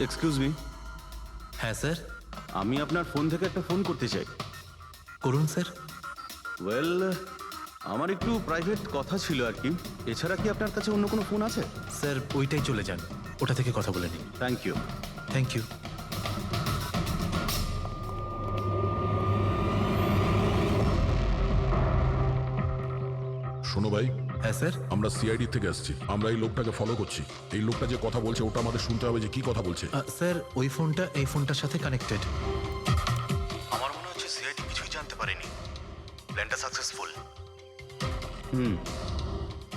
Excuse me, হ্যাঁ sir, আমি আপনার ফোন থেকে একটা ফোন করতে চাই। করুন স্যার। ওয়েল, আমার একটু প্রাইভেট কথা ছিল আর কি। এছাড়া কি আপনার কাছে অন্য কোনো ফোন আছে? স্যার ওইটাই চলে যান, ওটা থেকে কথা বলে নিন। Thank you. Thank you. শোনো ভাই, হ্যাঁ স্যার। আমরা সিআইডি থেকে আসছি। আমরা এই লোকটাকে ফলো করছি। এই লোকটা যে কথা বলছে ওটা আমাদের শুনতে হবে যে কি কথা বলছে। স্যার ওই ফোনটা এই ফোনটার সাথে কানেক্টেড। আমার মনে হচ্ছে সিআইডি কিছুই জানতে পারেনি। প্ল্যানটা সাকসেসফুল।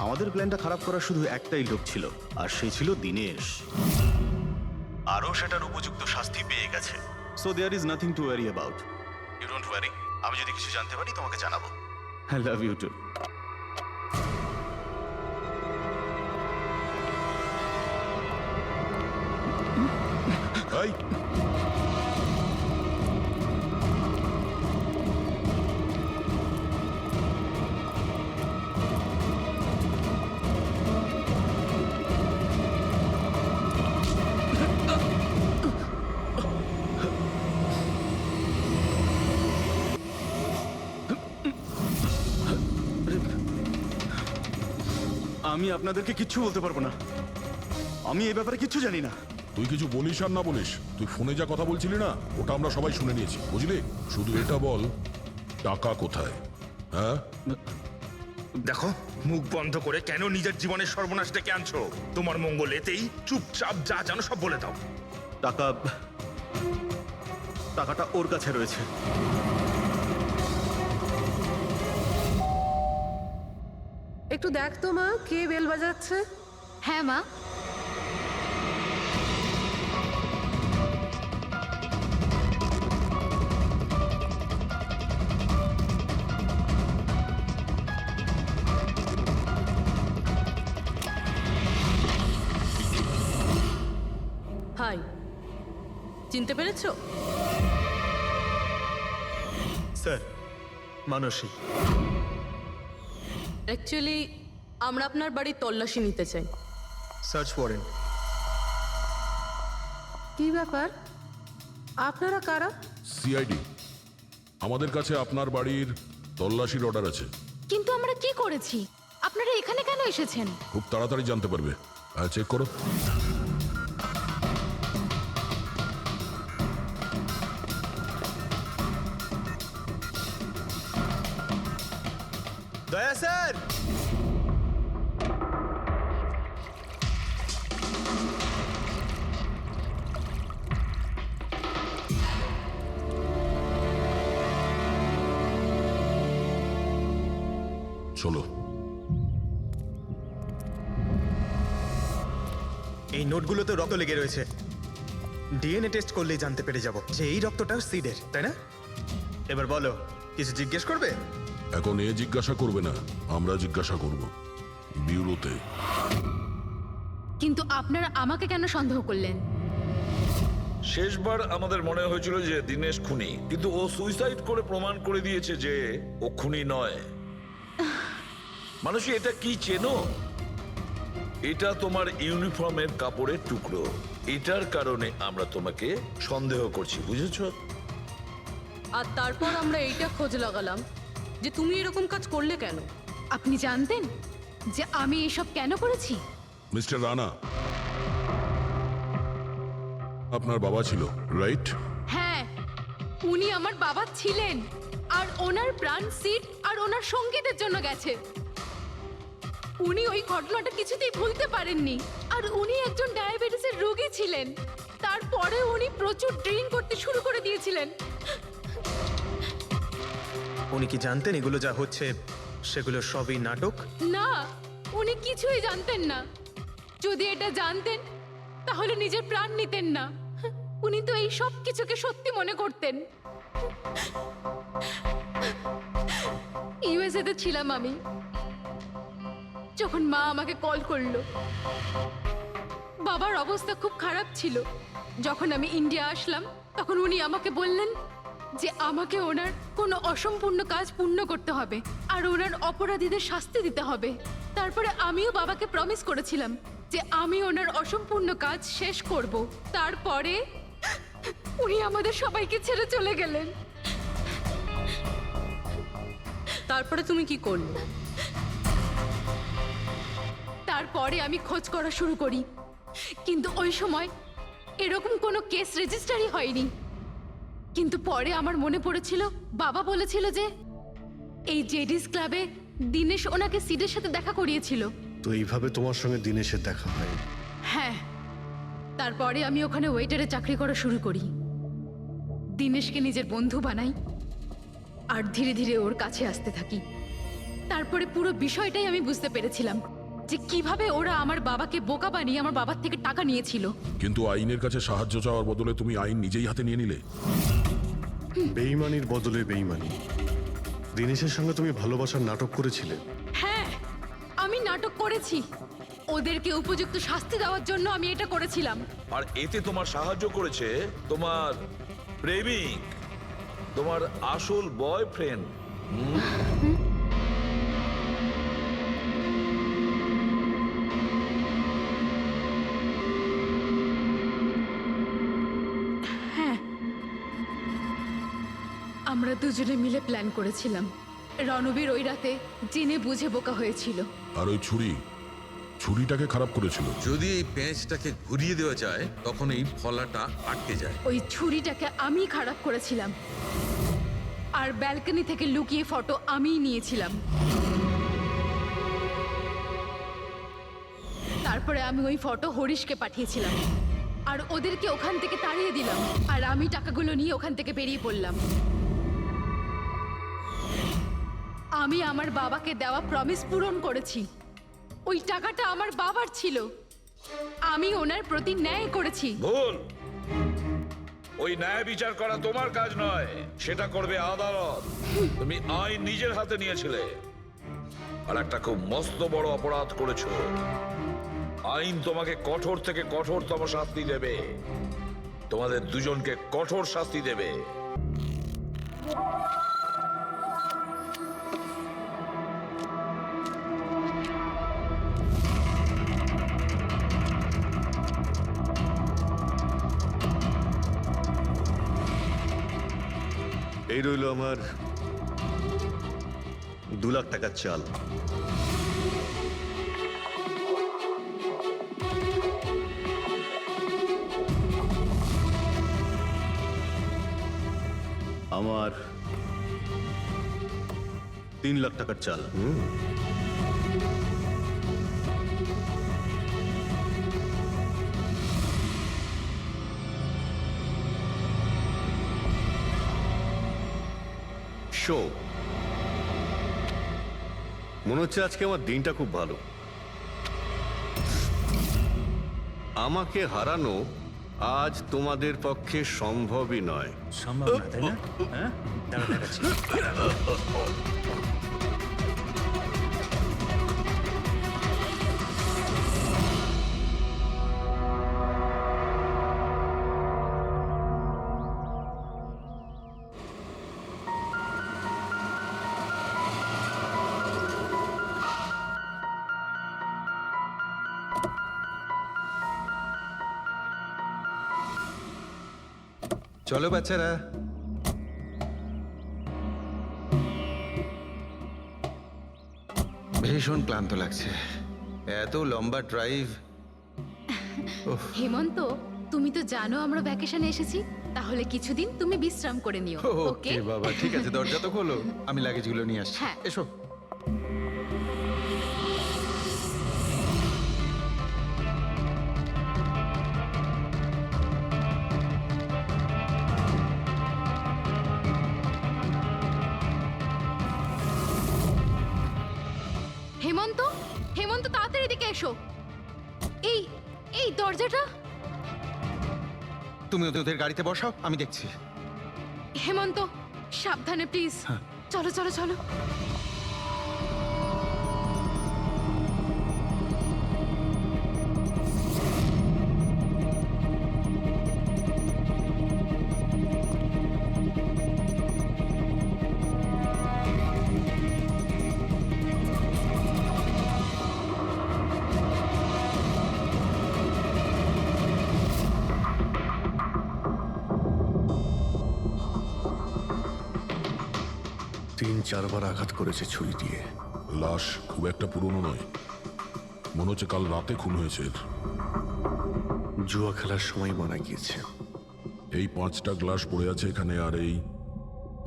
আমাদের প্ল্যানটা খারাপ করার শুধু একটাই লোক ছিল, আর সে ছিল দিনেশ। আরও সেটার উপযুক্ত শাস্তি পেয়ে গেছে। So there is nothing to worry about. You don't worry. আমি যদি কিছু জানতে পারি তোমাকে জানাবো। I love you too. এই, আমি আপনাদেরকে কিচ্ছু বলতে পারবো না। আমি এই ব্যাপারে কিচ্ছু জানি না। তুই কিছু বলিস আর না বলিস, তুই ফোনে যা কথা বলছিলি না ওটা আমরা সবাই শুনে নিয়েছি, বুঝলি? শুধু এটা বল, টাকা কোথায়? হ্যাঁ, দেখো, মুখ বন্ধ করে কেন নিজের জীবনের সর্বনাশ ডেকে আনছো? তোমার মঙ্গল এতেই, চুপচাপ যা জানো সব বলে দাও। টাকাটা ওর কাছে রয়েছে। একটু দেখ তো মা, কে বেল বাজাচ্ছে? হ্যাঁ মা। হাই, চিনতে পেরেছো? স্যার, মানসী। অ্যাকচুয়ালি আমরা আপনার বাড়ির তল্লাশি নিতে চাই। Search warrant. কি ব্যাপার? আপনারা কারা? সিআইডি। আমাদের কাছে আপনার বাড়ির তল্লাশির অর্ডার আছে। কিন্তু আমরা কি করেছি? আপনারা এখানে কেন এসেছেন? খুব তাড়াতাড়ি জানতে পারবে। চেক করো। দয়া স্যার, চলো। এই নোটগুলোতে রক্ত লেগে রয়েছে। ডিএনএ টেস্ট করলেই জানতে পেরে যাব যে এই রক্তটা সিডের, তাই না? এবার বলো, কিছু জিজ্ঞেস করবে? এখন এ জিজ্ঞাসা করবে না, আমরা জিজ্ঞাসা করব ব্যুরোতে। কিন্তু আপনারা আমাকে কেন সন্দেহ করলেন? শেষবার আমাদের মনে হয়েছিল যে দিনেশ খুনি, কিন্তু ও সুইসাইড করে প্রমাণ করে দিয়েছে যে ও খুনি নয়। মানুষই এটা কি চেনো? এটা তোমার ইউনিফর্মের কাপড়ের টুকরো। এটার কারণে আমরা তোমাকে সন্দেহ করছি, বুঝেছো? আর তারপর আমরা এইটা খোঁজ লাগালাম যে তুমি এরকম কাজ করলে কেন। আপনি জানতেন যে আমি এসব কেন করেছি? মিস্টার রানা, আপনার বাবা ছিল, রাইট? হ্যাঁ, উনি আমার বাবা ছিলেন, আর ওনার প্রাণ সিট আর ওনার সঙ্গীতের জন্য গেছে। উনি ওই ঘটনাটা কিছুতেই ভুলতে পারেননি। আর উনি একজন ডায়াবেটিসের রোগী ছিলেন। তারপরে উনি প্রচুর ড্রিঙ্ক করতে শুরু করে দিয়েছিলেন। উনি কি জানতেন এগুলো যা হচ্ছে সেগুলো সবই নাটক? না, উনি কিছুই জানতেন না। যদি এটা জানতেন তাহলে নিজের প্রাণ নিতেন না। উনি তো এই সব কিছুকে সত্যি মনে করতেন। ইউএসএ তে ছিলাম আমি, যখন মা আমাকে কল করলো। বাবার অবস্থা খুব খারাপ ছিল। যখন আমি ইন্ডিয়া আসলাম তখন উনি আমাকে বললেন যে আমাকে ওনার কোনো অসম্পূর্ণ কাজ পূর্ণ করতে হবে আর ওনার অপরাধীদের শাস্তি দিতে হবে। তারপরে আমিও বাবাকে প্রমিস করেছিলাম যে আমি ওনার অসম্পূর্ণ কাজ শেষ করব। তারপরে উনি আমাদের সবাইকে ছেড়ে চলে গেলেন। তারপরে তুমি কি করলে? তারপরে আমি খোঁজ করা শুরু করি, কিন্তু ওই সময় এরকম কোনো কেস রেজিস্টারই হয়নি। কিন্তু পরে আমার মনে পড়েছিল, বাবা বলেছিল যে এই জেডিস ক্লাবে দিনেশ ওনাকে সিডের সাথে দেখা করিয়েছিল। তো এইভাবে তোমার সঙ্গে দিনেশের দেখা হয়? হ্যাঁ, তারপরে আমি ওখানে ওয়েটারে চাকরি করা শুরু করি, দিনেশকে নিজের বন্ধু বানাই আর ধীরে ধীরে ওর কাছে আসতে থাকি। তারপরে পুরো বিষয়টাই আমি বুঝতে পেরেছিলাম যে কিভাবে ওরা আমার বাবাকে বোকা বানিয়ে আমার বাবার থেকে টাকা নিয়েছিল। কিন্তু আইনের কাছে সাহায্য চাওয়ার বদলে তুমি আইন নিজেই হাতে নিয়ে নিলে। বেইমানির বদলে বেইমানি। দিনেশের সঙ্গে তুমি ভালোবাসার নাটক করেছিলে। হ্যাঁ, আমি নাটক করেছি। ওদেরকে উপযুক্ত শাস্তি দেওয়ার জন্য আমি এটা করেছিলাম। আর এতে তোমার সাহায্য করেছে তোমার প্রেমিক, তোমার আসল বয়ফ্রেন্ড। আমরা দুজনে মিলে প্ল্যান করেছিলাম। রণবীর ওই রাতে জেনে বুঝে বোকা হয়েছিল। আর ওই ছুরিটাকে খারাপ করেছিল। যদি এই পেঁচটাকে ঘুরিয়ে দেওয়া যায় তখন এই ফলাটা আটকে যায়। ওই ছুরিটাকে আমি খারাপ করেছিলাম, আর ব্যালকনি থেকে লুকিয়ে ফটো আমিই নিয়েছিলাম। তারপরে আমি ওই ফটো হরিশকে পাঠিয়েছিলাম, আর ওদেরকে ওখান থেকে তাড়িয়ে দিলাম, আর আমি টাকাগুলো নিয়ে ওখান থেকে বেরিয়ে পড়লাম। আমি আমার বাবাকে দেওয়া প্রমিস পূরণ করেছি। ওই টাকাটা আমার বাবার ছিল, আমি ওনার প্রতি ন্যায় করেছি। ভুল। ওই ন্যায় বিচার করা তোমার কাজ নয়, সেটা করবে আদালত। তুমি আইন নিজের হাতে নিয়েছিলে আর একটা খুব মস্ত বড় অপরাধ করেছো। আইন তোমাকে কঠোর থেকে কঠোরতম শাস্তি দেবে। তোমাদের দুজনকে কঠোর শাস্তি দেবে। এই রইল আমার 2 লাখ টাকার চাল। আমার 3 লাখ টাকার চাল। শো, মনে হচ্ছে আজকে আমার দিনটা খুব ভালো। আমাকে হারানো আজ তোমাদের পক্ষে সম্ভবই নয়। সম্ভব না, তাই না? হ্যাঁ, দাঁড়া দেখাচ্ছি। চলো বাচ্চারা, ভীষণ ক্লান্ত লাগছে, এত লম্বা ড্রাইভ। হেমন্ত, তুমি তো জানো আমরা ভ্যাকেশনে এসেছি, তাহলে কিছুদিন তুমি বিশ্রাম করে নিও। ওকে ওকে বাবা, ঠিক আছে, দরজা তো খোলো, আমি লাগেজগুলো নিয়ে আসছি। হ্যাঁ। এসো। হেমন্ত, হেমন্ত তাড়াতাড়ি এদিকে এসো। এই এই দরজাটা। তুমি ওদের গাড়িতে বসাও, আমি দেখছি। হেমন্ত, সাবধানে প্লিজ। চলো চলো চলো। 3-4 বার আঘাত করেছে ছুরি দিয়ে। লাশ খুব একটা পুরনো নয়, মনে হচ্ছে কাল রাতে খুন হয়েছে এর। জুয়া খেলার সময় মারা গিয়েছে। এই 5টা গ্লাস পড়ে আছে এখানে, আর এই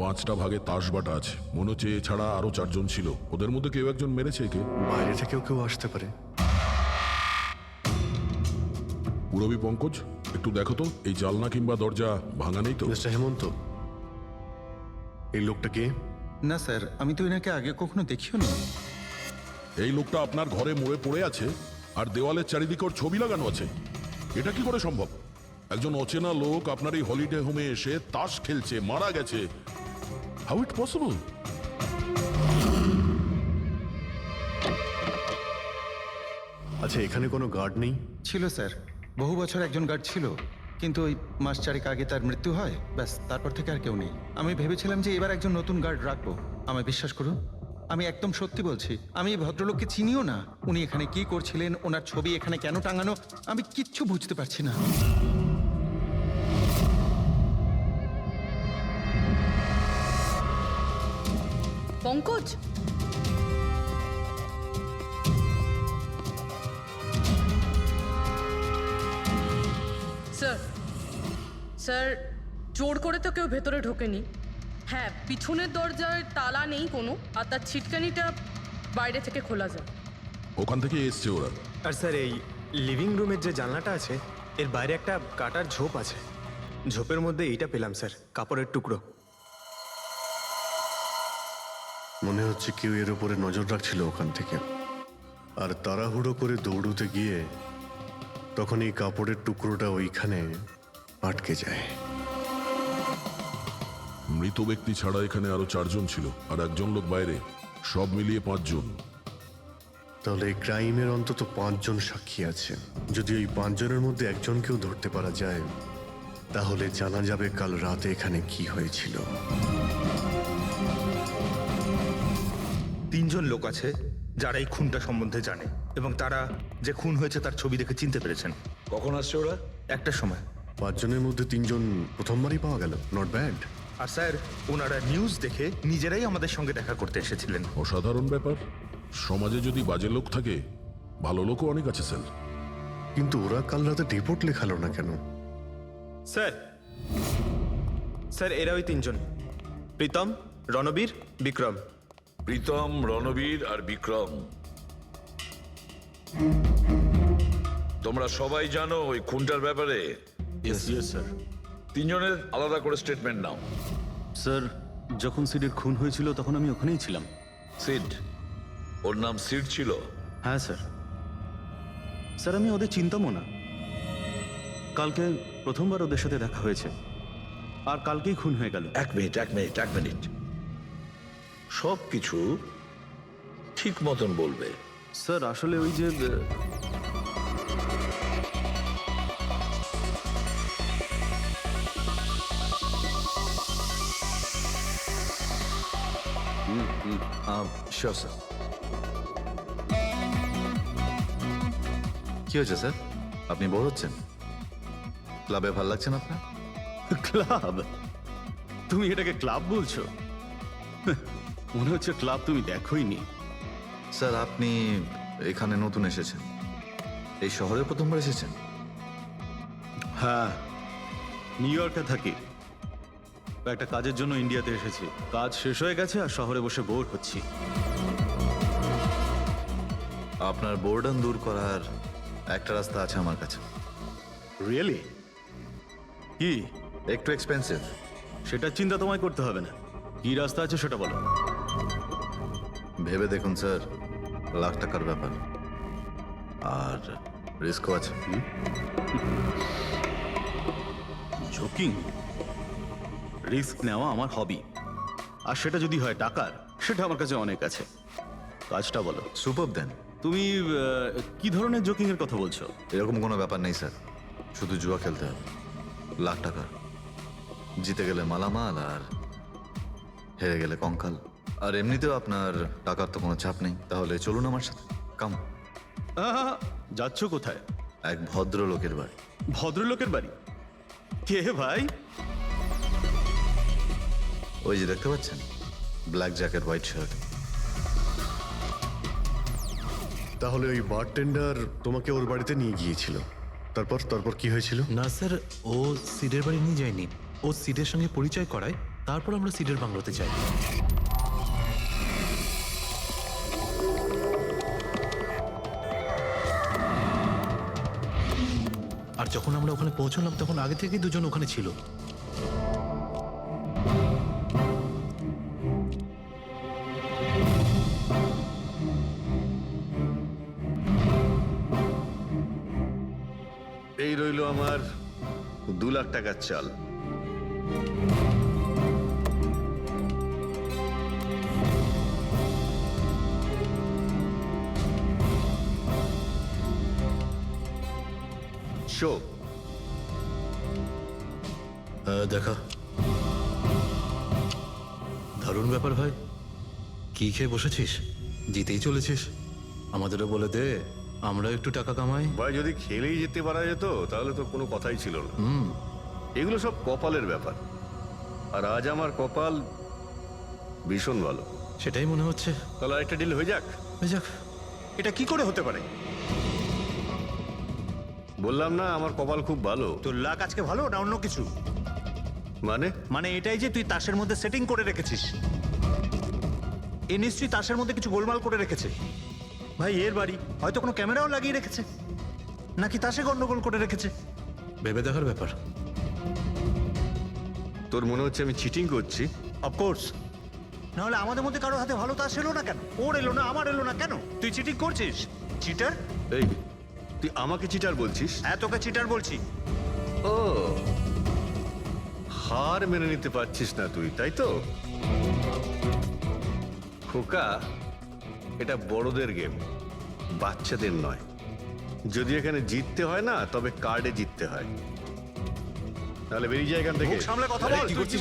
5টা ভাগে তাস বাটা আছে। মনে হচ্ছে এছাড়া আরো 4 জন ছিল, ওদের মধ্যে কেউ একজন মেরেছে একে। বাইরে থেকেও কেউ আসতে পারে। পুরবী পঙ্কজ, একটু দেখো তো এই জালনা কিংবা দরজা ভাঙা নেই তো? মিস্টার হেমন্ত, এই লোকটা কে? না স্যার, আমি তো এনাকে আগে কখনো দেখিও নি। এই লোকটা আপনার ঘরে মরে পড়ে আছে, আর দেওয়ালের চারিদিকে ওর ছবি লাগানো আছে। এটা কি করে সম্ভব? একজন অচেনা লোক আপনার এই হলিডে হোমে এসে তাস খেলছে, মারা গেছে। How it possible? আচ্ছা, এখানে কোনো গার্ড নেই? ছিল স্যার, বহু বছর একজন গার্ড ছিল, কিন্তু ওই মাস 4 আগে তার মৃত্যু হয়, ব্যাস তারপর থেকে আর কেউ নেই। আমি ভেবেছিলাম যে এবার একজন নতুন গার্ড রাখবো। আমায় বিশ্বাস করুন, আমি একদম সত্যি বলছি। আমি এই ভদ্রলোককে চিনিও না। উনি এখানে কি করছিলেন, ওনার ছবি এখানে কেন টাঙানো, আমি কিচ্ছু বুঝতে পারছি না। পঙ্কজ, স্যার স্যার, জোর করে তো কেউ ভেতরে ঢোকেনি। হ্যাঁ, পিছনের দরজায় তালা নেই কোনো, আর তার ছিটকানিটা বাইরে থেকে খোলা যায়। ওখান থেকে এসছে ওরা। আর স্যার, এই লিভিং রুমের যে জানলাটা আছে এর বাইরে একটা কাটার ঝোপ আছে। ঝোপের মধ্যে এইটা পেলাম স্যার, কাপড়ের টুকরো। মনে হচ্ছে কেউ এর উপরে নজর রাখছিল ওখান থেকে, আর তাড়াহুড়ো করে দৌড়তে গিয়ে তখন এই কাপড়ের টুকরোটা ওইখানে আটকে যায়। মৃত ব্যক্তি ছাড়া এখানে আরো 4 জন ছিল, আর একজন লোক বাইরে। সব মিলিয়ে 5 জন। তাহলে এই ক্রাইমের অন্তত 5 জন সাক্ষী আছে। যদি ওই 5 জনের মধ্যে একজনকেও ধরতে পারা যায়, তাহলে জানা যাবে কাল রাতে এখানে কি হয়েছিল। 3 জন লোক আছে যারা এই খুনটা সম্বন্ধে জানে, এবং তারা যে খুন হয়েছে তার ছবি দেখে চিনতে পেরেছেন। কখন আসছে ওরা? একটা সময়। 5 জনের মধ্যে 3 জন প্রথমবারই পাওয়া গেল, নট ব্যাড। আর স্যার, ওনারা নিউজ দেখে নিজেরাই আমাদের সঙ্গে দেখা করতে এসেছিলেন। অসাধারণ ব্যাপার। সমাজে যদি বাজে লোক থাকে, ভালো লোকও অনেক আছে স্যার। কিন্তু ওরা কাল রাতে রিপোর্ট লেখালো না কেন? স্যার স্যার, এরা ওই 3 জন, প্রীতম, রণবীর, বিক্রম। প্রীতম, রণবীর আর বিক্রম। তোমরা সবাই জানো ওই খুনটার ব্যাপারে? Yes sir. 3 জনের আলাদা করে স্টেটমেন্ট নাও। স্যার, যখন সিডের খুন হয়েছিল তখন আমি ওখানেই ছিলাম। সিড? ওর নাম সিড ছিল? হ্যাঁ স্যার। স্যার, আমি ওদের চিনতামও না। কালকে প্রথমবার ওদের সাথে দেখা হয়েছে, আর কালকেই খুন হয়ে গেল। এক মিনিট। সব কিছু ঠিক মতন বলবে। স্যার, আসলে ওই যে শিওর স্যার। কি হয়েছে স্যার? আপনি বোর হচ্ছেন? ক্লাবে ভালো লাগছে না আপনার? ক্লাব? তুমি এটাকে ক্লাব বলছো? মনে হচ্ছে ক্লাব তুমি দেখোইনি। স্যার, আপনি এখানে নতুন এসেছেন, এই শহরে প্রথমবার এসেছেন? হ্যাঁ, নিউ ইয়র্কে থাকি। একটা কাজের জন্য ইন্ডিয়াতে এসেছি। কাজ শেষ হয়ে গেছে আর শহরে বসে বোর হচ্ছি। আপনার বোর্ডন দূর করার একটা রাস্তা আছে আমার কাছে। রিয়েলি? কি? একটু এক্সপেন্সিভ। সেটা চিন্তা তোমায় করতে হবে না। কি রাস্তা আছে সেটা বলো। ভেবে দেখুন স্যার, লাখ টাকার ব্যাপার, আর রিস্কও আছে। জোকিং? রিস্ক নেওয়া আমার হবি, আর সেটা যদি হয় টাকার, সেটা আমার কাছে অনেক আছে। কাজটা বলো। সুপার দেন। তুমি কি ধরনের জোকিং এর কথা বলছো? এরকম কোনো ব্যাপার নেই স্যার, শুধু জুয়া খেলতে হবে। লাখ টাকা, জিতে গেলে মালামাল, আর হেরে গেলে কঙ্কাল। আর এমনিতেও আপনার টাকার তো কোনো চাপ নেই। তাহলে চলুন আমার সাথে, কাম। যাচ্ছ কোথায়? এক ভদ্রলোকের বাড়ি। ভদ্রলোকের বাড়ি? কে ভাই? ওই যে দেখতে পাচ্ছেন, ব্ল্যাক জ্যাকেট হোয়াইট শার্ট। তাহলে ওই বারটেন্ডার তোমাকে ওর বাড়িতে নিয়ে গিয়েছিল, তারপর তারপর কি হয়েছিল? না স্যার, ও সিডের বাড়ি নিয়ে যায়নি, ও সিডের সঙ্গে পরিচয় করায়, তারপর আমরা সিডের বাংলোতে যাই। আর যখন আমরা ওখানে পৌঁছলাম তখন আগে থেকেই দুজন ওখানে ছিল। এই রইলো আমার 2 লাখ টাকার চাল। শো দেখা। দারুণ ব্যাপার ভাই, কি খেয়ে বসেছিস? জিতেই চলেছিস, আমাদেরও বলে দে, আমরা একটু টাকা কামাই। ভাই যদি খেলেই যেতে পারা যেত তাহলে তো কোনো কথাই ছিল না। এগুলো সব কপালের ব্যাপার, আর আজ আমার কপাল ভীষণ ভালো। সেটাই মনে হচ্ছে। তাহলে আরেকটা ডিল হয়ে যাক। হয়ে যাক। এটা কি করে হতে পারে? বললাম না আমার কপাল খুব ভালো। তোর লাক আজকে ভালো না অন্য কিছু? মানে এটাই যে তুই তাসের মধ্যে সেটিং করে রেখেছিস। এ নিশ্চয়ই তাসের মধ্যে কিছু গোলমাল করে রেখেছে। ভাই এর বাড়ি হয়তো কোনো ক্যামেরাও লাগিয়ে রেখেছে, নাকি তাসে গন্ডগোল করে রেখেছে। ভেবে দেখার ব্যাপার। তোর মনে হচ্ছে আমি চিটিং করছি? অফকোর্স, নাহলে আমাদের মধ্যে কারো হাতে ভালো তাস এলো না কেন? ওর এলো না, আমার এলো না কেন? তুই চিটিং করছিস, চিটার। এই তুই আমাকে চিটার বলছিস? হ্যাঁ, তোকে চিটার বলছি। ও, হার মেনে নিতে পারছিস না তুই, তাই তো? খোকা, এটা বড়দের গেম, বাচ্চাদের নয়। যদি এখানে জিততে হয় না, তবে কার্ডে জিততে হয়। তাহলে বেরিয়ে যায় এখান থেকে। মুখ সামলে কথা বল। কি করছিস?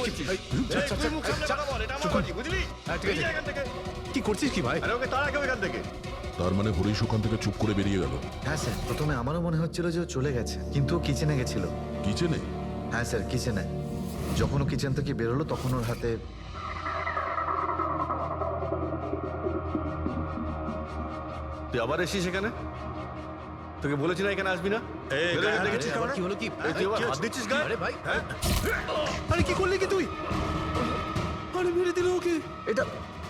কি করছিস কি ভাই? আরে ওকে তাড়া কেউ এখান থেকে। তার মানে হরিশ ওখান থেকে চুপ করে বেরিয়ে গেল। হ্যাঁ স্যার, প্রথমে আমারও মনে হচ্ছিল যে ও চলে গেছে, কিন্তু ও কিচেনে গেছিল। কিচেনে? হ্যাঁ স্যার, কিচেনে। যখন ও কিচেন থেকে বেরোলো তখন ওর হাতে তুই আবার এসিস এখানে? তোকে বলেছি না এখানে আসবি না? বেরো এখান থেকে। কি হলো কি? এই তুই আবার হাত দিচ্ছিস গায়ে? আরে ভাই, আরে কি করলি কি তুই? আরে মেরে দিল ওকে।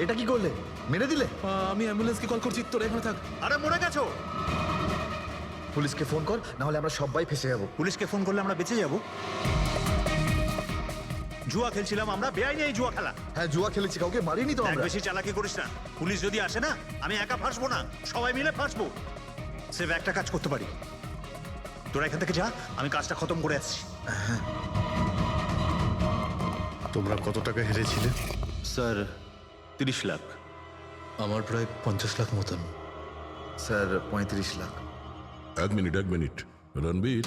এটা কি করলে? মেরে দিলে? আমি অ্যাম্বুলেন্সকে কল করছি, তোরা এখানে থাক। আরে মরে গেছো। পুলিশকে ফোন কর, না হলে আমরা সবাই ফেসে যাবো। পুলিশকে ফোন করলে আমরা বেঁচে যাব? জুয়া খেলছিলাম আমরা, বেআইনি এই জুয়া খেলা। হ্যাঁ, জুয়া খেলেছি, কাউকে মারিনি তো দেখ, আমরা। বেশি চালাকি করিস না। পুলিশ যদি আসে না, আমি একা ফাঁসবো না, সবাই মিলে ফাঁসবো। সেভ একটা কাজ করতে পারি, তোরা এখান থেকে যা, আমি কাজটা খতম করে আসছি। তোমরা কত টাকা হেরেছিলে? স্যার 30 লাখ। আমার প্রায় 50 লাখ মতন। স্যার 35 লাখ। এক মিনিট রণবীর,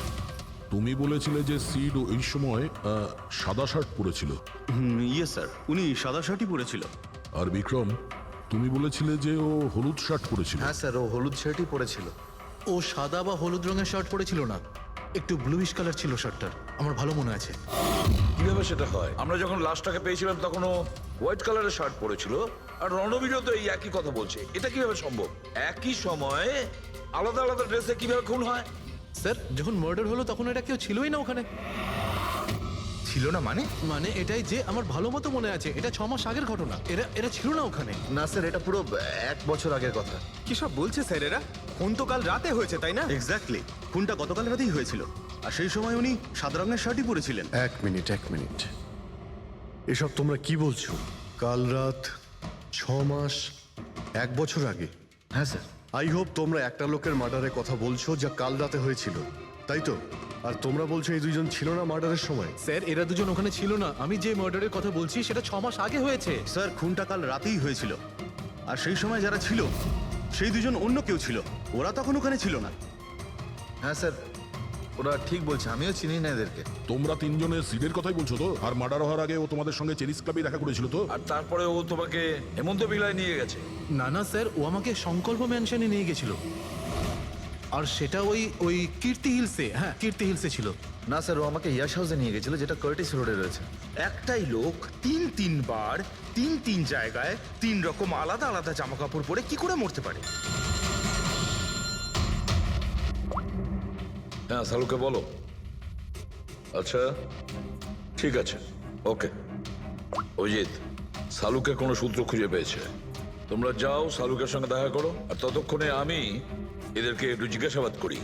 তুমি বলেছিলে যে সিড ওই সময় সাদা শার্ট পরেছিল। ইয়ে স্যার, উনি সাদা শার্টই পরেছিল। আর বিক্রম, তুমি বলেছিলে যে ও হলুদ শার্ট পরেছিল। হ্যাঁ স্যার, ও হলুদ শার্টই পরেছিল। ও সাদা বা হলুদ রঙের শার্ট পরেছিল না, একটু ব্লুইশ কালার ছিল শার্টটার, আমার ভালো মনে আছে। কিভাবে সেটা হয়? আমরা যখন লাশটাকে পেয়েছিলাম তখন ও হোয়াইট কালারের শার্ট পরেছিল, আর রণবীরও তো এই একই কথা বলছে। এটা কিভাবে সম্ভব? একই সময়ে আলাদা আলাদা ড্রেসে কিভাবে খুন হয়? স্যার, যখন মার্ডার হলো তখন এটা কেউ ছিলই না ওখানে। ছিল না মানে? মানে এটাই যে আমার ভালো মতো মনে আছে, এটা 6 মাস আগের ঘটনা। এরা ছিল না ওখানে। না স্যার, এটা পুরো 1 বছর আগের কথা। কি সব বলছে স্যার এরা? ফোন তো কাল রাতে হয়েছে, তাই না? এক্স্যাক্টলি, খুনটা গতকাল রাতেই হয়েছিল। আর সেই সময় উনি সাদা রঙের শার্টই পরেছিলেন। এক মিনিট, এসব তোমরা কি বলছো? কাল রাত, 6 মাস, 1 বছর আগে? হ্যাঁ স্যার। আই হোপ তোমরা একটা লোকের মার্ডারের কথা বলছো যা কাল রাতে হয়েছিল, তাই তো? আর তোমরা বলছো এই দুইজন ছিল না মার্ডারের সময়? স্যার, এরা দুজন ওখানে ছিল না। আমি যে মার্ডারের কথা বলছি সেটা 6 মাস আগে হয়েছে। স্যার, খুনটা কাল রাতেই হয়েছিল। আর সেই সময় যারা ছিল সেই দুজন অন্য কেউ ছিল, ওরা তখন ওখানে ছিল না। হ্যাঁ স্যার, ওরা ঠিক বলছে, আমিও চিনি না এদেরকে। তোমরা তিনজনের সিডের কথাই বলছো তো? আর মার্ডার হওয়ার আগে ও তোমাদের সঙ্গে চেরিস ক্লাবে দেখা করেছিল তো? আর তারপরে ও তোমাকে হেমন্ত বিলায় নিয়ে গেছে। না স্যার, ও আমাকে সংকল্প ম্যানশনে নিয়ে গেছিল। আর সেটা ওই কীর্তি হিলসে, হ্যাঁ কীর্তি হিলসে ছিল। না স্যার, ও আমাকে ইয়াশ হাউসে নিয়ে গেছিল, যেটা কার্টিস রোডে রয়েছে। একটাই লোক তিনবার তিন জায়গায় 3 রকম আলাদা আলাদা জামা কাপড় পরে কি করে মরতে পারে? হ্যাঁ সালুকে বলো। আচ্ছা ঠিক আছে, ওকে। অজিত, সালুকে কোনো সূত্র খুঁজে পেয়েছে। তোমরা যাও সালুকের সঙ্গে দেখা করো, আর ততক্ষণে আমি এদেরকে একটু জিজ্ঞাসাবাদ করি।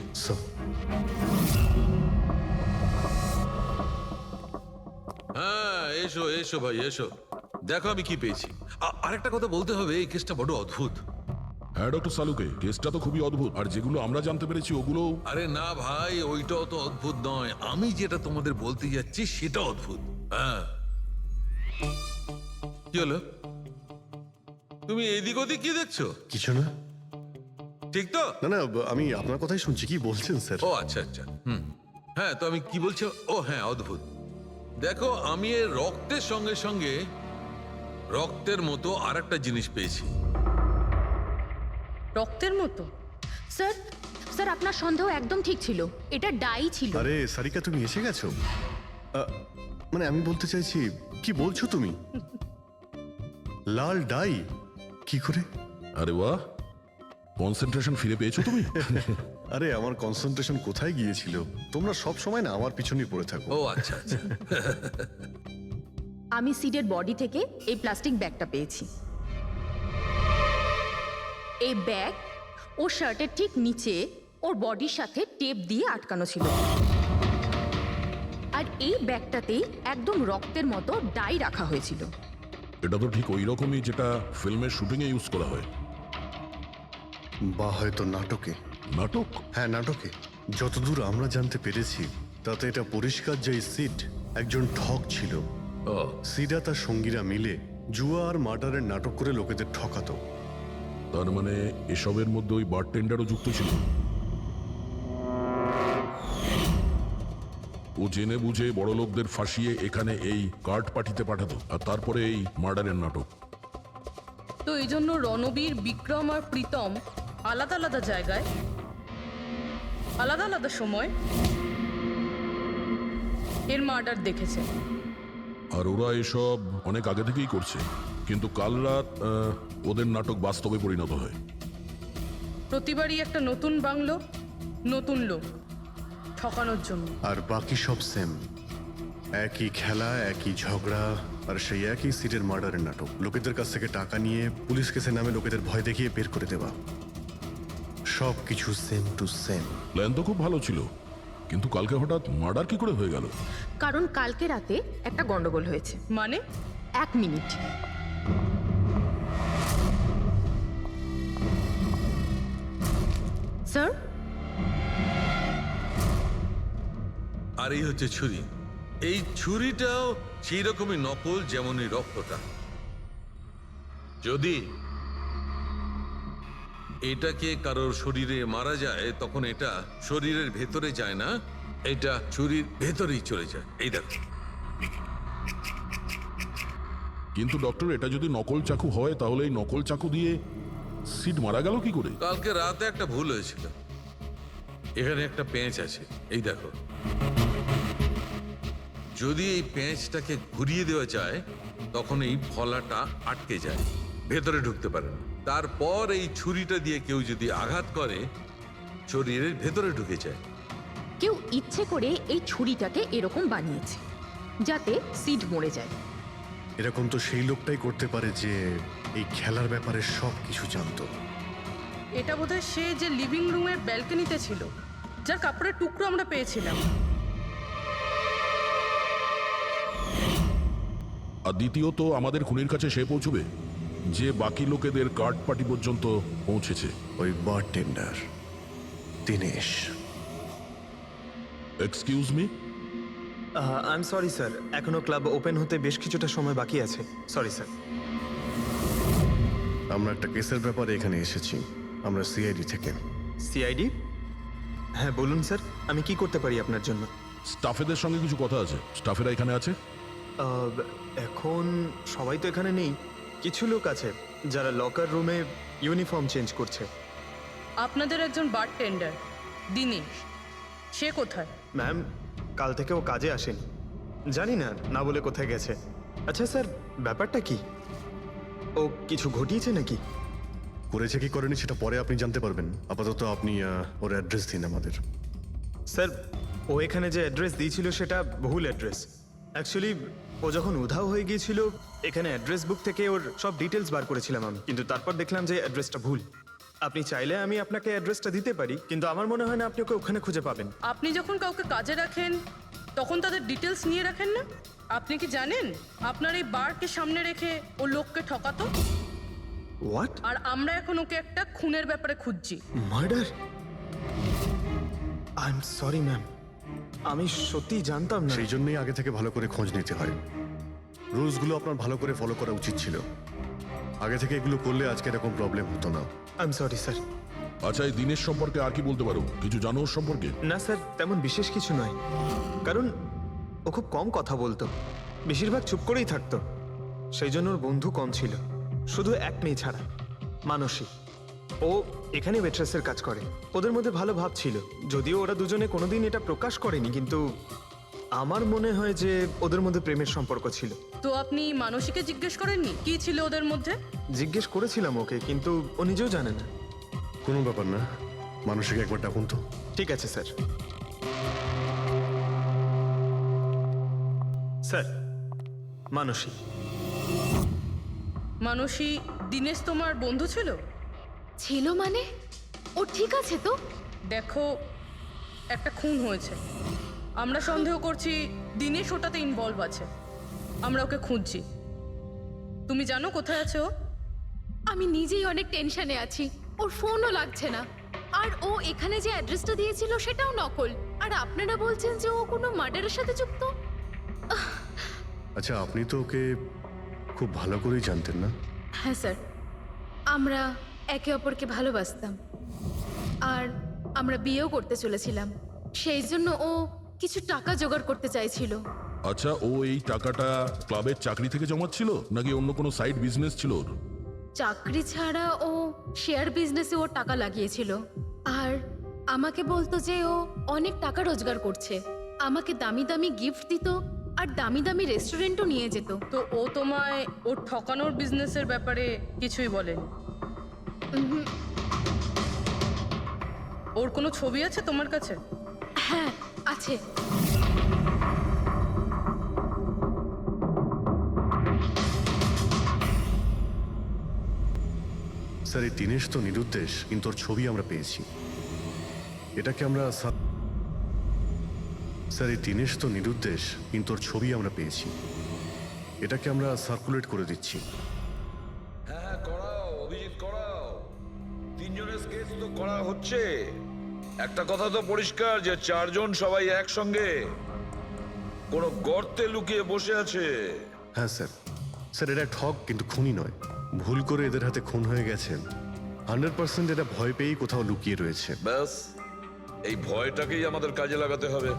হ্যাঁ এসো এসো ভাই এসো, দেখো আমি কি পেয়েছি। আরেকটা কথা বলতে হবে, এই কেসটা বড় অদ্ভুত। হ্যাঁ ডক্টর সালুকে, কেসটা তো খুবই অদ্ভুত, আর যেগুলো আমরা জানতে পেরেছি ওগুলো। আরে না ভাই, ওইটাও তো অদ্ভুত নয়, আমি যেটা তোমাদের বলতে যাচ্ছি সেটা অদ্ভুত। হ্যাঁ কি হলো, তুমি এদিক ওদিক কি দেখছো? কিছু না। ঠিক তো? না না, আমি আপনার কথাই শুনছি, কি বলছেন স্যার? ও আচ্ছা আচ্ছা, হ্যাঁ তো আমি কি বলছি, ও হ্যাঁ অদ্ভুত। দেখো আমি এর রক্তের সঙ্গে সঙ্গে রক্তের মতো আর একটা জিনিস পেয়েছি। রক্তের মতো? স্যার স্যার আপনার সন্দেহ একদম ঠিক ছিল, এটা ডাই ছিল। আরে সারিকা, তুমি এসে গেছো? মানে আমি বলতে চাইছি, কি বলছো তুমি? লাল ডাই কি করে? আরে বাহ, কনসেন্ট্রেশন ফিরে পেয়েছো তুমি? আরে আমার কনসেন্ট্রেশন কোথায় গিয়েছিল? তোমরা সব সময় না আমার পিছনেই পড়ে থাকো। ও আচ্ছা আচ্ছা। আমি সিডের বডি থেকে এই প্লাস্টিক ব্যাগটা পেয়েছি। এই ব্যাগ ওর শার্টের ঠিক নিচে ওর বডির সাথে টেপ দিয়ে আটকানো ছিল, আর এই ব্যাগটাতেই একদম রক্তের মতো ডাই রাখা হয়েছিল। এটা তো ঠিক ওই রকমই যেটা ফিল্মের শুটিং এ ইউজ করা হয়। বা হয়তো নাটকে। নাটক? হ্যাঁ নাটকে। যতদূর আমরা জানতে পেরেছি তাতে এটা পরিষ্কার যে সিড একজন ঠক ছিল। সিডা তার সঙ্গীরা মিলে জুয়া আর মার্ডারের নাটক করে লোকেদের ঠকাতো। তার মানে এসবের মধ্যে ওই বারটেন্ডারও যুক্ত ছিল। ও জেনে বুঝে বড় লোকদের ফাঁসিয়ে এখানে এই কার্ড পার্টিতে পাঠাতো, আর তারপরে এই মার্ডারের নাটক। তো এই জন্য রণবীর, বিক্রম আর প্রীতম আলাদা আলাদা জায়গায় আলাদা আলাদা সময় এর মার্ডার দেখেছে। আর ওরা এসব অনেক আগে থেকেই করছে, কিন্তু কাল রাত ওদের নাটক বাস্তবে পরিণত হয়। প্রতিবারই একটা নতুন বাংলো, নতুন লোক ঠকানোর জন্য। আর বাকি সব সেম, একই খেলা, একই ঝগড়া, আর সেই একই সিটের মার্ডারের নাটক। লোকেদের কাছ থেকে টাকা নিয়ে পুলিশ কেসে নামে লোকেদের ভয় দেখিয়ে বের করে দেওয়া, সব কিছু সেম টু সেম। প্ল্যান তো খুব ভালো ছিল, কিন্তু কালকে হঠাৎ মার্ডার কি করে হয়ে গেল? কারণ কালকে রাতে একটা গন্ডগোল হয়েছে। মানে? 1 মিনিট। স্যার, আর এই হচ্ছে ছুরি। এই ছুরিটাও সেই রকমই নকল যেমনই রক্তটা। যদি এটাকে কারোর শরীরে মারা যায় তখন এটা শরীরের ভেতরে যায় না, এটা ছুরির ভেতরেই চলে যায়। এই দেখো। কিন্তু ডক্টর, এটা যদি নকল চাকু হয় তাহলে এই নকল চাকু দিয়ে সিড মারা গেল কি করে? কালকে রাতে একটা ভুল হয়েছিল। এখানে একটা পেঁচ আছে, এই দেখো। যদি এই পেঁচটাকে ঘুরিয়ে দেওয়া যায় তখন এই ফলাটা আটকে যায়, ভেতরে ঢুকতে পারে না। তারপর এই ছুরিটা দিয়ে কেউ যদি আঘাত করে শরীরের ভেতরে ঢুকে যায়। কেউ ইচ্ছে করে এই ছুরিটাকে এরকম বানিয়েছে যাতে সিড মরে যায়। এরকম তো সেই লোকটাই করতে পারে যে এই খেলার ব্যাপারে সব কিছু জানতো। এটা বোধহয় সে যে লিভিং রুমের ব্যালকনিতে ছিল, যার কাপড়ের টুকরো আমরা পেয়েছিলাম। আর দ্বিতীয়ত, আমাদের খুনির কাছে সে পৌঁছবে যে বাকি লোকেদের কার্ড পার্টি পর্যন্ত পৌঁছেছে। ওই bartender Dinesh. Excuse me? I am sorry sir, এখনো ক্লাব ওপেন হতে বেশ কিছুটা সময় বাকি আছে। Sorry sir. আমরা একটা কেসের ব্যাপারে এখানে এসেছি। আমরা সিআইডি থেকে। সিআইডি? হ্যাঁ বলুন স্যার, আমি কি করতে পারি আপনার জন্য? স্টাফেদের সঙ্গে কিছু কথা আছে। স্টাফেরা এখানে আছে? এখন সবাই তো এখানে নেই, কিছু লোক আছে যারা লকার রুমে ইউনিফর্ম চেঞ্জ করছে। আপনাদের একজন বারটেন্ডার দিনেশ, সে কোথায়? ম্যাম কাল থেকে ও কাজে আসেনি, জানি না না বলে কোথায় গেছে। আচ্ছা স্যার, ব্যাপারটা কি? ও কিছু ঘটিয়েছে নাকি? করেছে কি করেনি সেটা পরে আপনি জানতে পারবেন। আপাতত আপনি ওর অ্যাড্রেস দিন আমাদের। স্যার, ও এখানে যে অ্যাড্রেস দিয়েছিল সেটা ভুল অ্যাড্রেস। অ্যাকচুয়ালি ও যখন উধাও হয়ে গিয়েছিল, এখানে অ্যাড্রেস বুক থেকে ওর সব ডিটেলস বার করেছিলাম আমি, কিন্তু তারপর দেখলাম যে অ্যাড্রেসটা ভুল। আপনি চাইলে আমি আপনাকে অ্যাড্রেসটা দিতে পারি, কিন্তু আমার মনে হয় না আপনি ওকে ওখানে খুঁজে পাবেন। আপনি যখন কাউকে কাজে রাখেন তখন তাদের ডিটেলস নিয়ে রাখেন না? আপনি কি জানেন আপনার এই বারকে সামনে রেখে ও লোককে ঠকাতো? হোয়াট? আর আমরা এখন ওকে একটা খুনের ব্যাপারে খুঁজছি। Murder? I am sorry ma'am, আমি সত্যিই জানতাম না। সেই জন্যই আগে থেকে ভালো করে খোঁজ নিতে হয়। রুলসগুলো আপনার ভালো করে ফলো করা উচিত ছিল। আগে থেকে এগুলো করলে আজকে এরকম প্রবলেম হতো না। I am sorry sir. আচ্ছা, এই দিনের সম্পর্কে আর কি বলতে পারো? কিছু জানো ওর সম্পর্কে? না স্যার, তেমন বিশেষ কিছু নয়, কারণ ও খুব কম কথা বলতো, বেশিরভাগ চুপ করেই থাকতো। সেই জন্য ওর বন্ধু কম ছিল, শুধু এক মেয়ে ছাড়া, মানসী। ও এখানে ওয়েট্রেসের কাজ করে। ওদের মধ্যে ভালো ভাব ছিল, যদিও ওরা দুজনে কোনোদিন এটা প্রকাশ করেনি, কিন্তু আমার মনে হয় যে ওদের মধ্যে প্রেমের সম্পর্ক ছিল। তো আপনি মানসীকে জিজ্ঞেস করেননি কি ছিল ওদের মধ্যে? জিজ্ঞেস করেছিলাম ওকে, কিন্তু ও নিজেও জানে না। কোনো ব্যাপার না, মানুষকে একবার ডাকুন তো। ঠিক আছে স্যার। স্যার, মানসী। মানসী, দিনেশ তোমার বন্ধু ছিল? ছিল মানে? ও ঠিক আছে তো? দেখো, একটা খুন হয়েছে, আমরা সন্দেহ করছি দিনেশ ওটাতে ইনভলভ আছে। আমরা ওকে খুঁজছি। তুমি জানো কোথায় আছে ও? আমি নিজেই অনেক টেনশনে আছি, ওর ফোনও লাগছে না। আর ও এখানে যে অ্যাড্রেসটা দিয়েছিল সেটাও নকল। আর আপনারা বলছেন যে ও কোনো মার্ডারের সাথে যুক্ত? আচ্ছা, আপনি তো ওকে খুব ভালো করেই জানতেন না? হ্যাঁ স্যার, আমরা একে অপরকে ভালোবাসতাম আর আমরা বিয়েও করতে চলেছিলাম। সেই জন্য ও কিছু টাকা জোগাড় করতে চাইছিল। আচ্ছা, ও এই টাকাটা ক্লাবের চাকরি থেকে জমাচ্ছিল নাকি অন্য কোনো সাইড বিজনেস ছিল ওর? চাকরি ছাড়া ও শেয়ার বিজনেসে ও টাকা লাগিয়েছিল। আর আমাকে বলতো যে ও অনেক টাকা রোজগার করছে, আমাকে দামি দামি গিফট দিত আর দামি দামি রেস্টুরেন্টও নিয়ে যেত। তো ও তোমায় ওর ঠকানোর বিজনেসের ব্যাপারে কিছুই বলেনি? ওর কোনো ছবি আছে তোমার কাছে? হ্যাঁ আছে। স্যার, এই দিনেশ তো নিরুদ্দেশ, কিন্তু ওর ছবি আমরা পেয়েছি। এটাকে আমরা স্যার, এই দিনেশ তো নিরুদ্দেশ, কিন্তু ওর ছবি আমরা পেয়েছি। এটাকে আমরা সার্কুলেট করে দিচ্ছি। হ্যাঁ, করাও অভিজিৎ, করাও। তিনজনের স্কেচ তো করা হচ্ছে। একটা কথা তো পরিষ্কার যে চারজন সবাই একসঙ্গে কোনো গর্তে লুকিয়ে বসে আছে। হ্যাঁ স্যার। স্যার, এটা ঠক কিন্তু খুনি নয়। ভুল করে এদের হাতে খুন হয়ে গেছে। 100% এটা ভয় পেয়েই কোথাও লুকিয়ে রয়েছে। ব্যাস, এই ভয়টাকেই আমাদের কাজে লাগাতে হবে।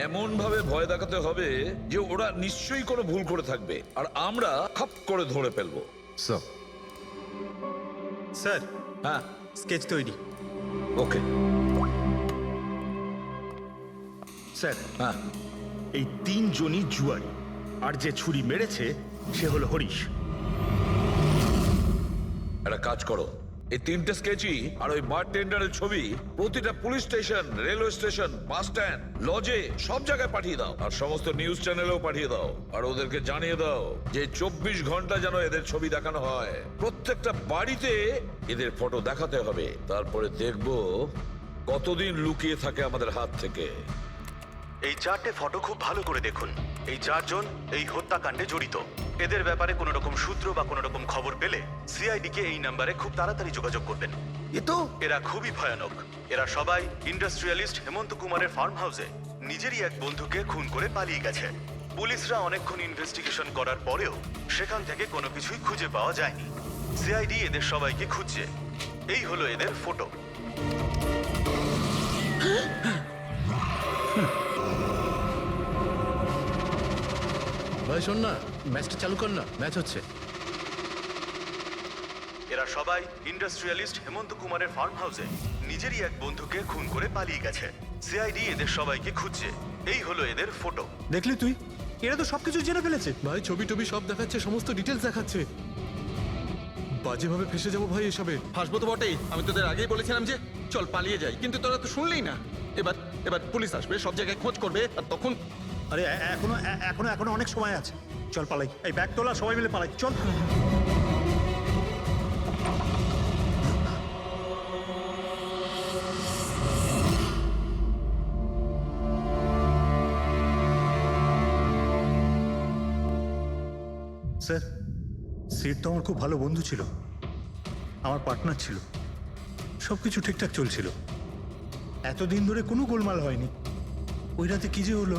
এমন ভাবে ভয় দেখাতে হবে যে ওরা নিশ্চয়ই কোনো ভুল করে থাকবে আর আমরা খাপ করে ধরে ফেলবো। স্যার। স্যার, হ্যাঁ, স্কেচ তৈরি। ওকে স্যার, হ্যাঁ, এই তিনজনই জুয়ারি, আর যে ছুরি মেরেছে সে হলো হরিশ। একটা কাজ করো, এই তিনটে স্কেচই আর ওই বারটেন্ডারের ছবি প্রতিটা police station, railway station, bus stand, লজে সব জায়গায় পাঠিয়ে দাও। আর সমস্ত নিউজ চ্যানেলেও পাঠিয়ে দাও। আর ওদেরকে জানিয়ে দাও যে 24 ঘন্টা যেন এদের ছবি দেখানো হয়। প্রত্যেকটা বাড়িতে এদের ফটো দেখাতে হবে। তারপরে দেখবো কতদিন লুকিয়ে থাকে আমাদের হাত থেকে। এই 4টে ফটো খুব ভালো করে দেখুন। এই 4জন এই হত্যাকাণ্ডে জড়িত। এদের ব্যাপারে কোনো রকম সূত্র বা কোনো রকম খবর পেলে সিআইডি কে এই নাম্বারে খুব তাড়াতাড়ি যোগাযোগ করবেন। এরা খুবই ভয়ানক। এরা সবাই ইন্ডাস্ট্রিয়ালিস্ট হেমন্ত কুমারের ফার্ম হাউসে নিজেরই এক বন্ধুকে খুন করে পালিয়ে গেছে। পুলিশরা অনেকক্ষণ ইনভেস্টিগেশন করার পরেও সেখান থেকে কোনো কিছুই খুঁজে পাওয়া যায়নি। সিআইডি এদের সবাইকে খুঁজছে। এই হলো এদের ফটো। ভাই শোন না, ম্যাচটা চালু কর না, ম্যাচ হচ্ছে। এরা সবাই ইন্ডাস্ট্রিয়ালিস্ট হেমন্ত কুমারের ফার্ম হাউসে নিজেরই এক বন্ধুকে খুন করে পালিয়ে গেছে। সিআইডি এদের সবাইকে খুঁজছে। এই হলো এদের ফটো। দেখলি তুই, এরা তো সবকিছু জেনে ফেলেছে। ভাই ছবি টবি সব দেখাচ্ছে, সমস্ত ডিটেলস দেখাচ্ছে। বাজেভাবে ফেসে যাবো ভাই এসবে। হাসবো তো বটেই, আমি তোদের আগেই বলেছিলাম যে চল পালিয়ে যাই, কিন্তু তোরা তো শুনলেই না। এবার এবার পুলিশ আসবে, সব জায়গায় খোঁজ করবে, আর তখন আরে এখনো এখনো এখনো অনেক সময় আছে, চল পালাই। এই ব্যাগ তোলা, সবাই মিলে পালাই, চল। স্যার, সিট তো আমার খুব ভালো বন্ধু ছিল, আমার পার্টনার ছিল, সব কিছু ঠিকঠাক চলছিল, এতদিন ধরে কোনো গোলমাল হয়নি। ওই রাতে কি যে হলো,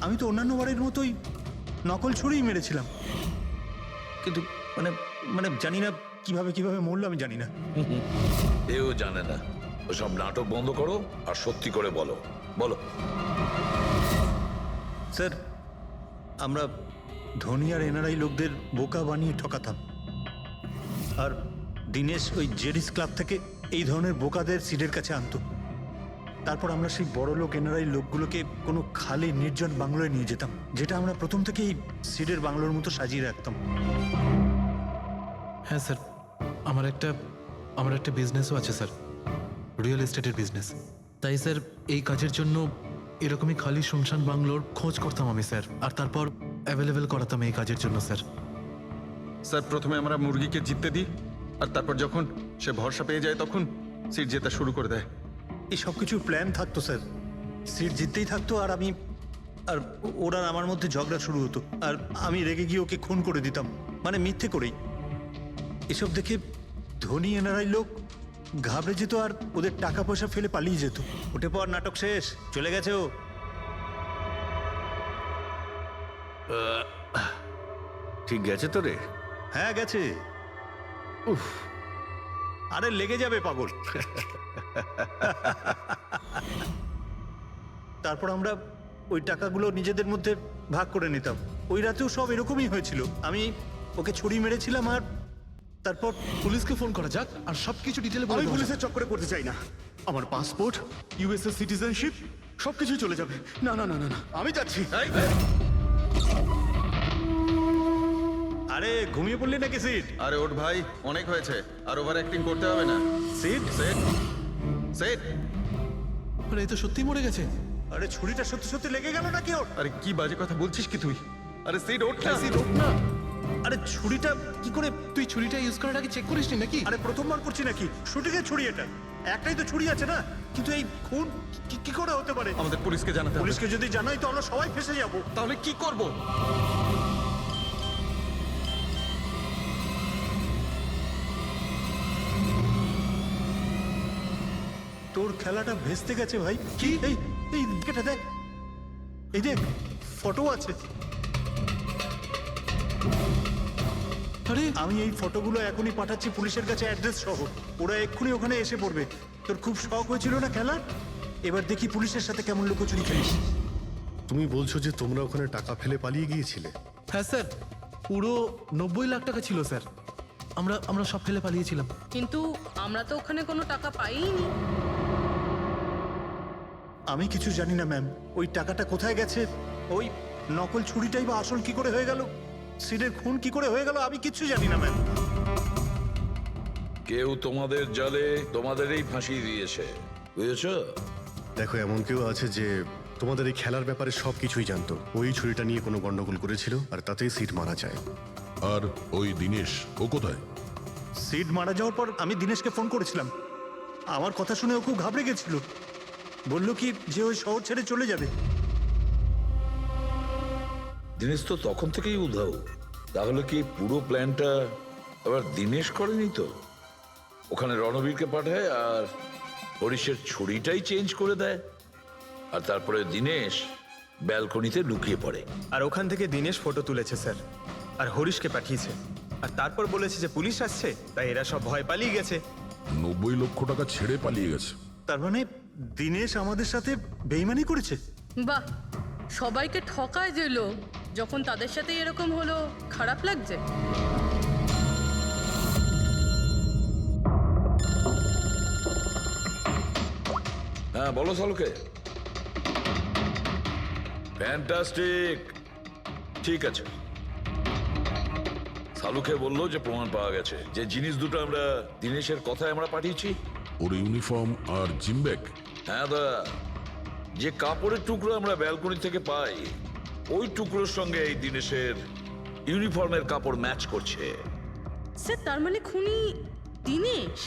আমি তো অন্যান্য বারের মতোই নকল ছুরিই মেরেছিলাম, কিন্তু মানে মানে জানি না কিভাবে কিভাবে মরলো, আমি জানি না। এও জানে না। ওসব নাটক বন্ধ করো আর সত্যি করে বলো। বলো। স্যার, আমরা ধনী আর এনআরআই লোকদের বোকা বানিয়ে ঠকাতাম, আর দিনেশ ওই জেডিস ক্লাব থেকে এই ধরনের বোকাদের সিডের কাছে আনতো। তারপর আমরা সেই বড় লোক এনআরআই লোকগুলোকে কোনো খালি নির্জন বাংলোয় নিয়ে যেতাম, যেটা আমরা প্রথম থেকেই সিডের বাংলোর মতো সাজিয়ে রাখতাম। হ্যাঁ স্যার, আমার একটা বিজনেসও আছে স্যার, রিয়েল এস্টেটের বিজনেস। তাই স্যার এই কাজের জন্য এরকমই খালি শুনশান বাংলোর খোঁজ করতাম আমি স্যার, আর তারপর অ্যাভেলেবেল করাতাম এই কাজের জন্য স্যার। স্যার প্রথমে আমরা মুরগিকে জিততে দিই, আর তারপর যখন সে ভরসা পেয়ে যায় তখন সিট জেতা শুরু করে দেয়। এই সব কিছুর প্ল্যান থাকতো স্যার, সিট জিততেই থাকতো, আর আমি আর ওরা আমার মধ্যে ঝগড়া শুরু হতো, আর আমি রেগে গিয়ে ওকে খুন করে দিতাম, মানে মিথ্যে করেই। এসব দেখে ধনী এনআরআই লোক ঘাবড়ে যেত আর ওদের টাকা পয়সা ফেলে পালিয়ে যেত। উঠে পর, নাটক শেষ, চলে গেছে ও। ঠিক গেছে তো রে? হ্যাঁ গেছে। উফ, আরে লেগে যাবে পাগল। তারপর আমরা ওই টাকাগুলো নিজেদের মধ্যে ভাগ করে নিতাম। ওই রাতেও সব এরকমই হয়েছিল, আমি ওকে ছুরি মেরেছিলাম, আর তারপর পুলিশকে ফোন করা যাক আর সবকিছু ডিটেলে বলে আমি দেওয়া যাক। পুলিশের চক্করে পড়তে চাই না। আমার পাসপোর্ট, ইউএসএ সিটিজেনশিপ সবকিছু চলে যাবে। না না না না না, আমি যাচ্ছি। আরে ঘুমিয়ে পড়লি নাকি সিট? আরে ওঠ ভাই, অনেক হয়েছে, আর ওভার অ্যাক্টিং করতে হবে না। Seat set set. আরে এই তো সত্যি মরে গেছে। আরে ছুরিটা সত্যি সত্যি লেগে গেল নাকি ওর? আরে কি বাজে কথা বলছিস কি তুই? আরে সিট ওঠ না। সিট ওঠ না। আরে ছুরিটা কি করে? তুই ছুরিটা ইউজ করার আগে চেক করিসনি নাকি? আরে প্রথমবার করছি নাকি? শুটিংয়ের ছুরি এটা, একটাই তো ছুরি আছে না, কিন্তু এই খুন কি করে হতে পারে? আমাদের পুলিশকে জানাতে হবে। পুলিশকে যদি জানাই তো আমরা সবাই ফেসে যাব। তাহলে কি করব? তোর খেলাটা ভেস্তে গেছে ভাই। কি? এই এই কেটে দেখ, এই দেখ ফটো আছে। আরে আমি এই ফটোগুলো এখনই পাঠাচ্ছি পুলিশের কাছে অ্যাড্রেস সহ, ওরা এক্ষুনি ওখানে এসে পড়বে। তোর খুব শখ হয়েছিল না খেলা, এবার দেখি পুলিশের সাথে কেমন লুকোচুরি খেলিস। তুমি বলছো যে তোমরা ওখানে টাকা ফেলে পালিয়ে গিয়েছিলে? হ্যাঁ স্যার, পুরো 90 লাখ টাকা ছিল স্যার। আমরা সব ফেলে পালিয়েছিলাম। কিন্তু আমরা তো ওখানে কোনো টাকা পাইনি। আমি কিছু জানি না ম্যাম, ওই টাকাটা কোথায় গেছে, ওই নকল ছুরিটাই বা আসল কি করে হয়ে গেল, সিডের খুন কি করে হয়ে গেল, আমি কিচ্ছু জানি না ম্যাম। কেউ তোমাদের জালে তোমাদেরই ফাঁসিয়ে দিয়েছে, বুঝেছো? দেখো, এমন কেউ আছে যে তোমাদের এই খেলার ব্যাপারে সব কিছুই জানতো। ওই ছুরিটা নিয়ে কোনো গন্ডগোল করেছিল, আর তাতেই সিট মারা যায়। আর ওই দিনেশ, ও কোথায়? সিড মারা যাওয়ার পর আমি দিনেশকে ফোন করেছিলাম, আমার কথা শুনে ও খুব ঘাবড়ে গেছিল, বললো কি যে ওই শহর ছেড়ে চলে যাবে। দিনেশ তো তখন থেকেই উধাও। তাহলে কি পুরো প্ল্যানটা আবার দিনেশ করেনি তো? ওখানে রণবীরকে পাঠায় আর হরিশের ছুরিটাই চেঞ্জ করে দেয়, আর তারপরে দিনেশ ব্যালকনিতে লুকিয়ে পড়ে। আর ওখান থেকে দিনেশ ফটো তুলেছে স্যার, আর হরিশকে পাঠিয়েছে, আর তারপর বলেছে যে পুলিশ আসছে, তাই এরা সব ভয় পালিয়ে গেছে। 90 লক্ষ টাকা ছেড়ে পালিয়ে গেছে। তার মানে দিনেশ আমাদের সাথে বেইমানি করেছে। বাহ, সবাইকে ঠকায় যে লোক, যখন তাদের সাথে এরকম হলো খারাপ লাগছে। হ্যাঁ বলো সালুকে। ফ্যান্টাস্টিক, ঠিক আছে। সালুকে বললো যে প্রমাণ পাওয়া গেছে, যে জিনিস দুটো আমরা দিনেশের কথায় আমরা পাঠিয়েছি। ওর ইউনিফর্ম আর জিম ব্যাগ। হ্যাঁ দা, যে কাপড়ের টুকরো আমরা ব্যালকনি থেকে পাই, ওই টুকরোর সঙ্গে এই দিনেশের ইউনিফর্মের কাপড় ম্যাচ করছে। স্যার তার মানে খুনি দিনেশ?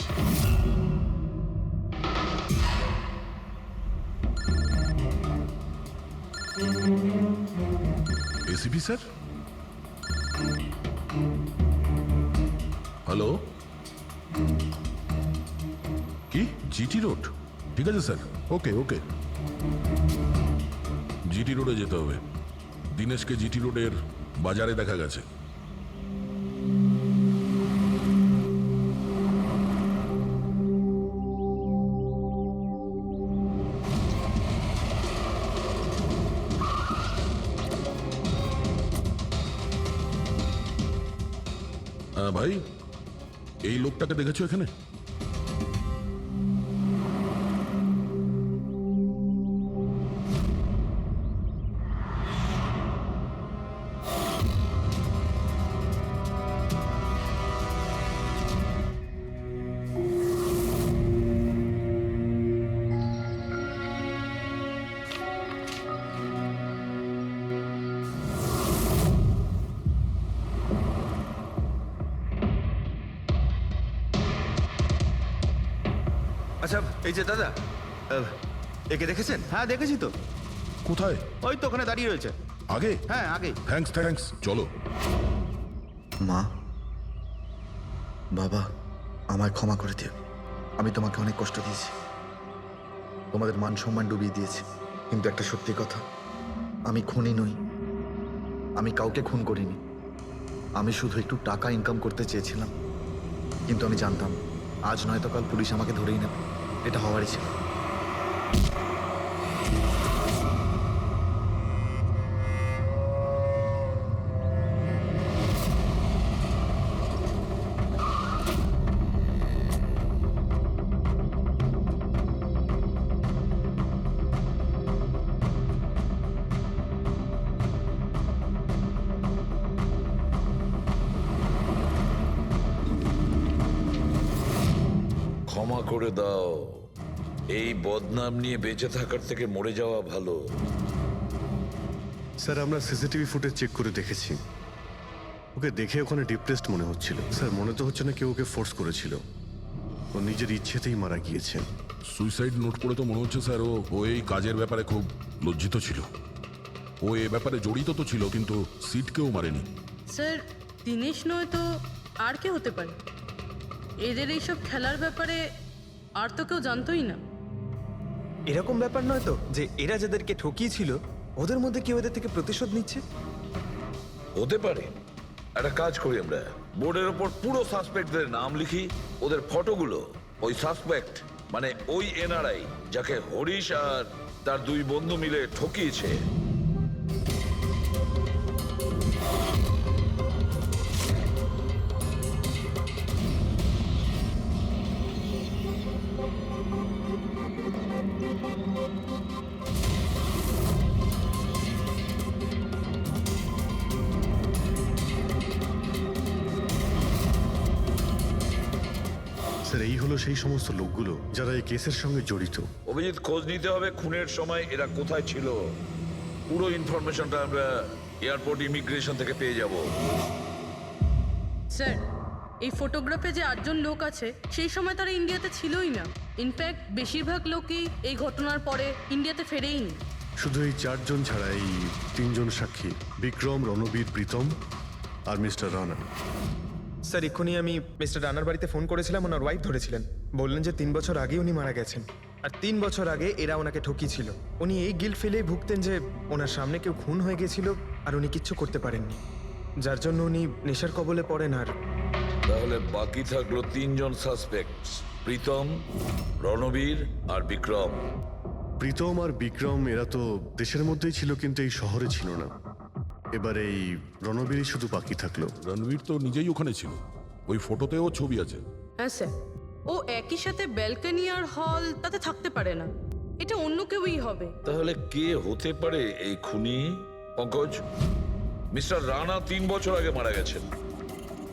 এসিপি স্যার, হ্যালো, কি জিটি রোড? ঠিক আছে স্যার, ওকে ওকে। জিটি রোডে যেতে হবে। দিনেশকে জিটি রোডের বাজারে দেখা গেছে। ভাই, এই লোকটাকে দেখেছো এখানে? আচ্ছা এই যে দাদা, একে দেখেছেন? হ্যাঁ দেখেছি তো। কোথায়? ওই তো ওখানে দাঁড়িয়ে রয়েছে। আগে? হ্যাঁ আগে। থ্যাঙ্কস থ্যাঙ্কস, চলো। মা, বাবা, আমায় ক্ষমা করে দিও। আমি তোমাকে অনেক কষ্ট দিয়েছি, তোমাদের মান সম্মান ডুবিয়ে দিয়েছি। কিন্তু একটা সত্যি কথা, আমি খুনি নই, আমি কাউকে খুন করিনি। আমি শুধু একটু টাকা ইনকাম করতে চেয়েছিলাম, কিন্তু আমি জানতাম আজ নয়তো কাল পুলিশ আমাকে ধরেই নেবে। এটা হওয়ারই ছিল। ক্ষমা করে দাও, এই বদনাম নিয়ে বেঁচে থাকার থেকে মরে যাওয়া ভালো। স্যার আমরা সিসিটিভি ফুটেজ চেক করে দেখেছি, ওকে দেখে ওখানে ডিপ্রেসড মনে হচ্ছিল। স্যার মনে তো হচ্ছে না কেউ ওকে ফোর্স করেছিল, ও নিজের ইচ্ছেতেই মারা গিয়েছে। সুইসাইড নোট পড়ে তো মনে হচ্ছে স্যার ও এই কাজের ব্যাপারে খুব লজ্জিত ছিল। ও এ ব্যাপারে জড়িত তো ছিল, কিন্তু সিটকেও মারেনি। স্যার দিনেশ নয় তো আর কে হতে পারে? এদের এইসব খেলার ব্যাপারে আর তো কেউ জানতোই না। এরকম ব্যাপার নয় তো যে এরা যাদেরকে ঠকিয়েছিল ওদের মধ্যে কেউ এদের থেকে প্রতিশোধ নিচ্ছে? হতে পারে। একটা কাজ করি, আমরা বোর্ডের ওপর পুরো সাসপেক্টদের নাম লিখি, ওদের ফটোগুলো ওই সাসপেক্ট মানে ওই এনআরআই যাকে হরিশ আর তার দুই বন্ধু মিলে ঠকিয়েছে, স্যার এই হলো সেই সমস্ত লোকগুলো যারা এই কেসের সঙ্গে জড়িত। অভিজিৎ খোঁজ নিতে হবে খুনের সময় এরা কোথায় ছিল। পুরো ইনফরমেশনটা আমরা এয়ারপোর্ট ইমিগ্রেশন থেকে পেয়ে যাব। স্যার এই ফটোগ্রাফে যে 8 জন লোক আছে সেই সময় তারা ইন্ডিয়াতে ছিলই না। ইনফ্যাক্ট বেশিরভাগ লোকই এই ঘটনার পরে ইন্ডিয়াতে ফেরেইনি। শুধু এই 4 জন ছাড়া এই 3 জন সাক্ষী, বিক্রম, রণবীর, প্রীতম আর মিস্টার রানা। স্যার এক্ষুনি আমি মিস্টার রানার বাড়িতে ফোন করেছিলাম, ওনার ওয়াইফ ধরেছিলেন। বললেন যে 3 বছর আগে উনি মারা গেছেন, আর 3 বছর আগে এরা ওনাকে ঠকিয়েছিল। উনি এই গিল্ট ফেলেই ভুগতেন যে ওনার সামনে কেউ খুন হয়ে গেছিল আর উনি কিচ্ছু করতে পারেননি, যার জন্য উনি নেশার কবলে পড়েন। আর তাহলে বাকি থাকলো 3 জন সাসপেক্ট, প্রীতম, রণবীর আর বিক্রম। প্রীতম আর বিক্রম এরা তো দেশের মধ্যেই ছিল, কিন্তু এই শহরে ছিল না। এবার এই রণবীরই শুধু বাকি থাকলো। রণবীর তো নিজেই ওখানে ছিল, ওই ফটোতেও ছবি আছে। হ্যাঁ স্যার, ও একই সাথে ব্যালকনি আর হল তাতে থাকতে পারে না। এটা অন্য কেউই হবে। তাহলে কে হতে পারে এই খুনি? পঙ্কজ, মিস্টার রানা 3 বছর আগে মারা গেছেন।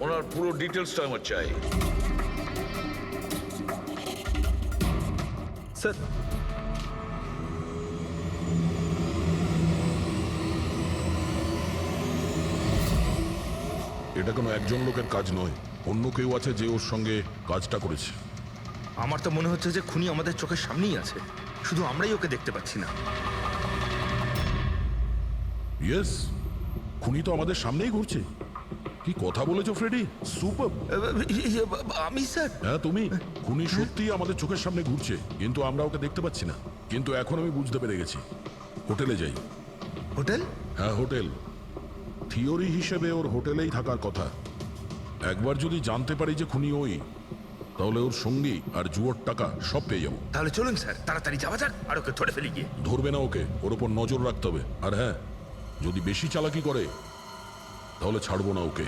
ওনার পুরো ডিটেলসটা আমার চাই। স্যার, এটা কোনো একজন লোকের কাজ নয়, অন্য কেউ আছে যে ওর সঙ্গে কাজটা করেছে। আমার তো মনে হচ্ছে যে খুনি আমাদের চোখের সামনেই আছে, শুধু আমরাই ওকে দেখতে পাচ্ছি না। ইয়েস, খুনি তো আমাদের সামনেই ঘুরছে। কি কথা বলেছো ফ্রেডি, সুপার। আমি স্যার? হ্যাঁ তুমি। খুনি সত্যিই আমাদের চোখের সামনে ঘুরছে, কিন্তু আমরা ওকে দেখতে পাচ্ছি না। কিন্তু এখন আমি বুঝতে পেরে গেছি। হোটেলে যাই। হোটেল? হ্যাঁ হোটেল। থিওরি হিসেবে ওর হোটেলেই থাকার কথা। একবার যদি জানতে পারি যে খুনি ওই, তাহলে ওর সঙ্গী আর জুয়োর টাকা সব পেয়ে যাবো। তাহলে চলুন স্যার, তাড়াতাড়ি যাওয়া যাক আর ওকে ধরে ফেলি গিয়ে। ধরবে না ওকে, ওর ওপর নজর রাখতে হবে। আর হ্যাঁ, যদি বেশি চালাকি করে তাহলে ছাড়বো না ওকে।